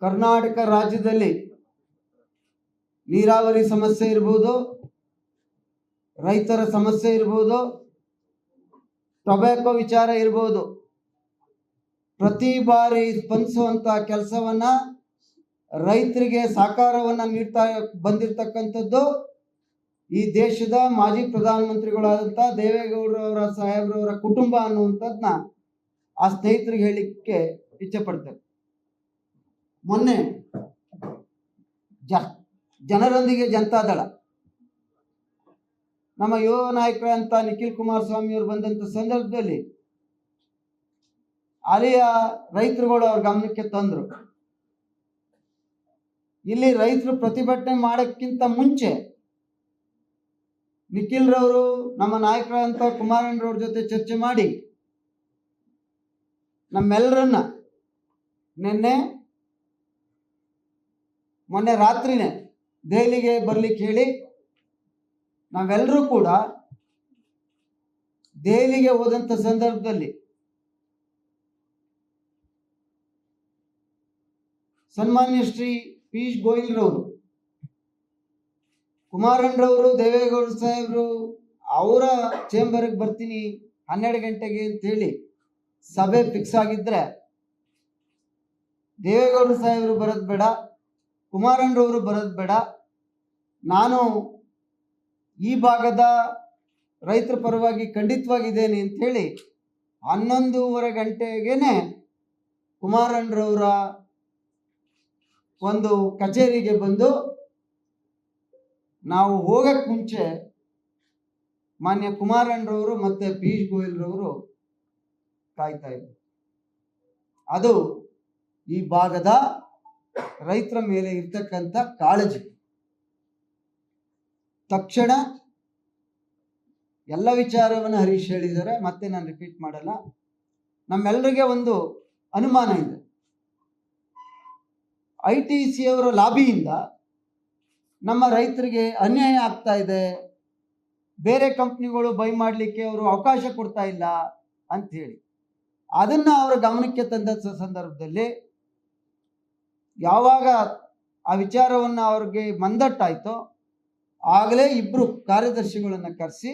ಕರ್ನಾಟಕ ರಾಜ್ಯದಲ್ಲಿ ನೀರಾವರಿ ಸಮಸ್ಯೆ ಇರ್ಬೋದು, ರೈತರ ಸಮಸ್ಯೆ ಇರ್ಬೋದು, ಟೊಬ್ಯಾಕೋ ವಿಚಾರ ಇರ್ಬೋದು, ಪ್ರತಿ ಬಾರಿ ಸ್ಪಂದಿಸುವಂತ ಕೆಲಸವನ್ನ ರೈತರಿಗೆ ಸಹಕಾರವನ್ನ ನೀಡ್ತಾ ಬಂದಿರತಕ್ಕಂಥದ್ದು ಈ ದೇಶದ ಮಾಜಿ ಪ್ರಧಾನಮಂತ್ರಿಗಳಾದಂಥ ದೇವೇಗೌಡರವರ ಸಾಹೇಬ್ರವರ ಕುಟುಂಬ ಅನ್ನುವಂಥದ್ದನ್ನ ಆ ಸ್ನೇಹಿತರಿಗೆ ಹೇಳಲಿಕ್ಕೆ ಇಚ್ಛೆ ಪಡ್ತೇವೆ. ಮೊನ್ನೆ ಜನರೊಂದಿಗೆ ಜನತಾದಳ ನಮ್ಮ ಯುವ ನಾಯಕರಂತ ನಿಖಿಲ್ ಕುಮಾರಸ್ವಾಮಿ ಅವರು ಬಂದಂತ ಸಂದರ್ಭದಲ್ಲಿ ಅಲ್ಲಿಯ ರೈತರುಗಳು ಅವ್ರ ಗಮನಕ್ಕೆ ತಂದ್ರು. ಇಲ್ಲಿ ರೈತರು ಪ್ರತಿಭಟನೆ ಮಾಡಕ್ಕಿಂತ ಮುಂಚೆ ನಿಖಿಲ್ ರವರು ನಮ್ಮ ನಾಯಕರಂತ ಕುಮಾರಣ್ಣರವ್ರ ಜೊತೆ ಚರ್ಚೆ ಮಾಡಿ ನಮ್ಮೆಲ್ಲರನ್ನ ಮೊನ್ನೆ ರಾತ್ರಿನೇ ದೆಹಲಿಗೆ ಬರ್ಲಿಕ್ಕೆ ಹೇಳಿ ನಾವೆಲ್ಲರೂ ಕೂಡ ದೆಹಲಿಗೆ ಹೋದಂತ ಸಂದರ್ಭದಲ್ಲಿ ಸನ್ಮಾನ್ಯ ಶ್ರೀ ಪೀಯೂಷ್ ಗೋಯಲ್ ರವರು, ಕುಮಾರಣ್ಣರವರು, ದೇವೇಗೌಡ ಸಾಹೇಬ್ರು ಅವರ ಚೇಂಬರ್ಗೆ ಬರ್ತೀನಿ 12 ಗಂಟೆಗೆ ಅಂತ ಹೇಳಿ ಸಭೆ ಫಿಕ್ಸ್ ಆಗಿದ್ರೆ ದೇವೇಗೌಡ ಸಾಹೇಬರು ಬರೋದು ಬೇಡ, ಕುಮಾರಣ್ಣರವರು ಬರೋದು ಬೇಡ, ನಾನು ಈ ಭಾಗದ ರೈತರ ಪರವಾಗಿ ಖಂಡಿತವಾಗಿದ್ದೇನೆ ಅಂತ ಹೇಳಿ 11:30 ಗಂಟೆಗೇನೆ ಕುಮಾರಣ್ಣರವರ ಒಂದು ಕಚೇರಿಗೆ ಬಂದು ನಾವು ಹೋಗಕ್ಕೆ ಮುಂಚೆ ಮಾನ್ಯ ಕುಮಾರಣ್ಣರವರು ಮತ್ತೆ ಪೀಯೂಷ್ ಗೋಯಲ್ ರವರು ಕಾಯ್ತಾ ಇದ್ರು. ಅದು ಈ ಭಾಗದ ರೈತರ ಮೇಲೆ ಇರ್ತಕ್ಕಂಥ ಕಾಳಜಿ. ತಕ್ಷಣ ಎಲ್ಲ ವಿಚಾರವನ್ನು ಹರೀಶ್ ಹೇಳಿದ್ದಾರೆ, ಮತ್ತೆ ನಾನು ರಿಪೀಟ್ ಮಾಡಲ್ಲ. ನಮ್ಮೆಲ್ಲರಿಗೆ ಒಂದು ಅನುಮಾನ ಇದೆ, ITC ಅವರ ಲಾಬಿಯಿಂದ ನಮ್ಮ ರೈತರಿಗೆ ಅನ್ಯಾಯ ಆಗ್ತಾ ಇದೆ, ಬೇರೆ ಕಂಪ್ನಿಗಳು ಬೈ ಮಾಡಲಿಕ್ಕೆ ಅವರು ಅವಕಾಶ ಕೊಡ್ತಾ ಇಲ್ಲ ಅಂತ ಹೇಳಿ ಅದನ್ನ ಅವರ ಗಮನಕ್ಕೆ ತಂದ ಸಂದರ್ಭದಲ್ಲಿ ಯಾವಾಗ ಆ ವಿಚಾರವನ್ನು ಅವ್ರಿಗೆ ಮಂದಟ್ಟಾಯ್ತೋ ಆಗಲೇ ಇಬ್ರು ಕಾರ್ಯದರ್ಶಿಗಳನ್ನು ಕರೆಸಿ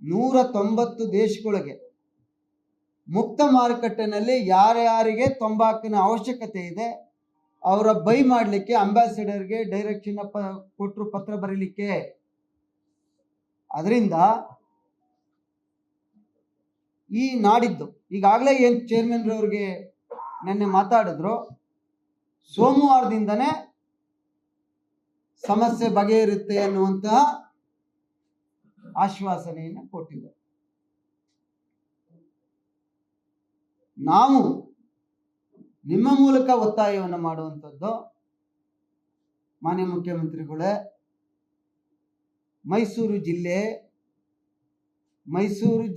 190 ದೇಶಗಳಿಗೆ ಮುಕ್ತ ಮಾರುಕಟ್ಟೆನಲ್ಲಿ ಯಾರ್ಯಾರಿಗೆ ತಂಬಾಕಿನ ಅವಶ್ಯಕತೆ ಇದೆ ಅವರ ಬೈ ಮಾಡಲಿಕ್ಕೆ ಅಂಬಾಸಿಡರ್ಗೆ ಡೈರೆಕ್ಷನ್ ಕೊಟ್ಟರು, ಪತ್ರ ಬರೀಲಿಕ್ಕೆ. ಅದರಿಂದ ಈ ನಾಡಿದ್ದು ಈಗಾಗಲೇ ಏನು ಚೇರ್ಮನ್ ರವ್ರಿಗೆ ನೆನ್ನೆ ಮಾತಾಡಿದ್ರು, ಸೋಮವಾರದಿಂದನೇ ಸಮಸ್ಯೆ ಬಗೆಹರುತ್ತೆ ಅನ್ನುವಂತಹ ಆಶ್ವಾಸನೆಯನ್ನು ಕೊಟ್ಟಿದ್ದಾರೆ. ನಾವು ನಿಮ್ಮ ಮೂಲಕ ಒತ್ತಾಯವನ್ನು ಮಾಡುವಂಥದ್ದು, ಮಾನ್ಯ ಮುಖ್ಯಮಂತ್ರಿಗಳೇ, ಮೈಸೂರು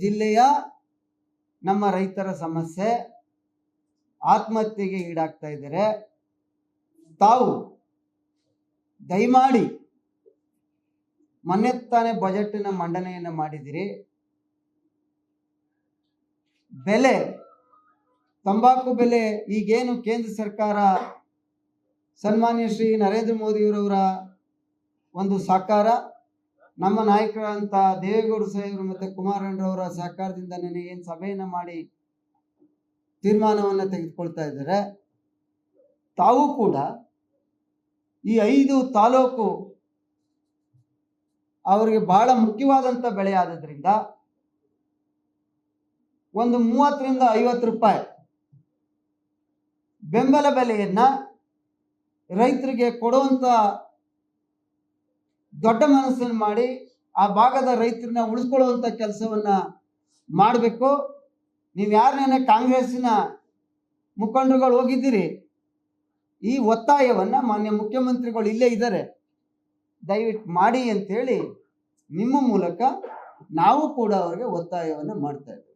ಜಿಲ್ಲೆಯ ನಮ್ಮ ರೈತರ ಸಮಸ್ಯೆ, ಆತ್ಮಹತ್ಯೆಗೆ ಈಡಾಗ್ತಾ ಇದ್ದಾರೆ. ತಾವು ದಯಮಾಡಿ ಮೊನ್ನೆ ತಾನೇ ಬಜೆಟ್ನ ಮಂಡನೆಯನ್ನು ಮಾಡಿದಿರಿ, ಬೆಲೆ ತಂಬಾಕು ಬೆಲೆ ಈಗೇನು ಕೇಂದ್ರ ಸರ್ಕಾರ ಸನ್ಮಾನ್ಯ ಶ್ರೀ ನರೇಂದ್ರ ಮೋದಿಯವರವರ ಒಂದು ಸಹಕಾರ, ನಮ್ಮ ನಾಯಕರಂತ ದೇವೇಗೌಡ ಸಾಹೇಬರು ಮತ್ತು ಕುಮಾರಣ್ಣರವರ ಸಹಕಾರದಿಂದ ಏನು ಸಭೆಯನ್ನು ಮಾಡಿ ತೀರ್ಮಾನವನ್ನು ತೆಗೆದುಕೊಳ್ತಾ ಇದ್ದಾರೆ. ತಾವು ಕೂಡ ಈ 5 ತಾಲೂಕು ಅವರಿಗೆ ಬಹಳ ಮುಖ್ಯವಾದಂಥ ಬೆಳೆ ಆದ್ರಿಂದ ಒಂದು 30 ರಿಂದ 50 ರೂಪಾಯಿ ಬೆಂಬಲ ಬೆಲೆಯನ್ನ ರೈತರಿಗೆ ಕೊಡುವಂತ ದೊಡ್ಡ ಮನಸ್ಸನ್ನು ಮಾಡಿ ಆ ಭಾಗದ ರೈತರನ್ನ ಉಳಿಸ್ಕೊಳ್ಳುವಂತ ಕೆಲಸವನ್ನ ಮಾಡಬೇಕು. ನೀವು ಯಾರನ್ನೇ ಕಾಂಗ್ರೆಸ್ಸಿನ ಮುಖಂಡರುಗಳು ಹೋಗಿದ್ದೀರಿ, ಈ ಒತ್ತಾಯವನ್ನ ಮಾನ್ಯ ಮುಖ್ಯಮಂತ್ರಿಗಳು ಇಲ್ಲೇ ಇದ್ದಾರೆ, ದಯವಿಟ್ಟು ಮಾಡಿ ಅಂತೇಳಿ ನಿಮ್ಮ ಮೂಲಕ ನಾವು ಕೂಡ ಅವರಿಗೆ ಒತ್ತಾಯವನ್ನು ಮಾಡ್ತಾ ಇದ್ದೇವೆ.